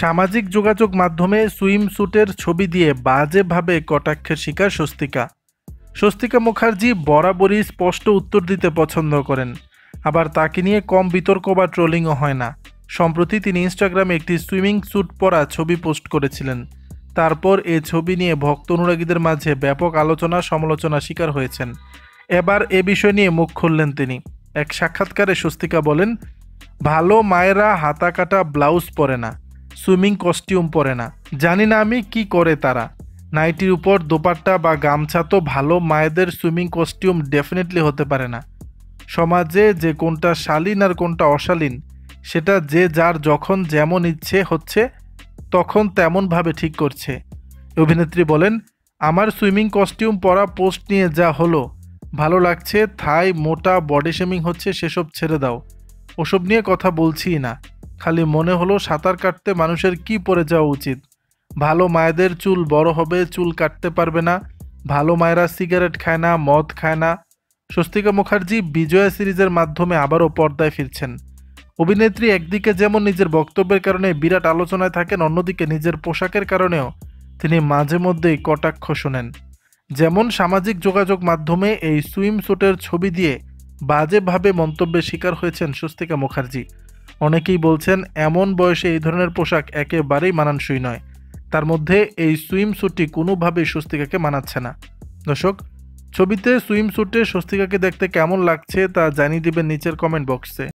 সামাজিক যোগাযোগ মাধ্যমে সুইমস্যুটের ছবি দিয়ে বাজেভাবে কটাক্ষের শিকার স্বস্তিকা। স্বস্তিকা মুখার্জি বরাবরই স্পষ্ট উত্তর দিতে পছন্দ করেন, আবার তাকে নিয়ে কম বিতর্ক বা ট্রোলিংও হয় না। সম্প্রতি তিনি ইনস্টাগ্রামে একটি সুইমিং স্যুট পরা ছবি পোস্ট করেছিলেন। তারপর এ ছবি নিয়ে ভক্ত অনুরাগীদের মাঝে ব্যাপক আলোচনা সমালোচনা শিকার হয়েছেন। এবার এ বিষয় নিয়ে মুখ খুললেন তিনি। এক সাক্ষাৎকারে স্বস্তিকা বলেন, ভালো মায়েরা হাতা কাটা ব্লাউজ পরে না, সুইমিং কস্টিউম পরে না। জানি না আমি কি করে তারা। নাইটির উপর দোপাট্টা বা গামছা তো ভালো মায়েদের সুইমিং কস্টিউম ডেফিনেটলি হতে পারে না। সমাজে যে কোনটা শালীন আর কোনটা অশালীন সেটা যে যার যখন যেমন ইচ্ছে হচ্ছে তখন তেমনভাবে ঠিক করছে। অভিনেত্রী বলেন, আমার সুইমিং কস্টিউম পরা পোস্ট নিয়ে যা হলো, ভালো লাগছে, থাই মোটা বডি শেমিং হচ্ছে সেসব ছেড়ে দাও, ওসব নিয়ে কথা বলছিই না। খালি মনে হলো সাঁতার কাটতে মানুষের কি পরে যাওয়া উচিত। ভালো মায়েদের চুল বড় হবে, চুল কাটতে পারবে না। ভালো মায়েরা সিগারেট খায় না, মদ খায় না। স্বস্তিকা মুখার্জি বিজয়া সিরিজের মাধ্যমে আবারও পর্দায় ফিরছেন। অভিনেত্রী একদিকে যেমন নিজের বক্তব্যের কারণে বিরাট আলোচনায় থাকেন, অন্যদিকে নিজের পোশাকের কারণেও তিনি মাঝে মধ্যেই কটাক্ষ শোনেন। যেমন সামাজিক যোগাযোগ মাধ্যমে এই সুইমস্যুটের ছবি দিয়ে বাজেভাবে মন্তব্যের শিকার হয়েছেন স্বস্তিকা মুখার্জি। অনেকেই বলছেন এমন বয়সে এই ধরনের পোশাক একেবারেই মানানসই নয়। তার মধ্যে এই সুইমস্যুটটি কোনোভাবেই স্বস্তিকাকে মানাচ্ছে না। দর্শক, ছবিতে সুইমস্যুটে স্বস্তিকাকে দেখতে কেমন লাগছে তা জানিয়ে দিবেন নিচের কমেন্ট বক্সে।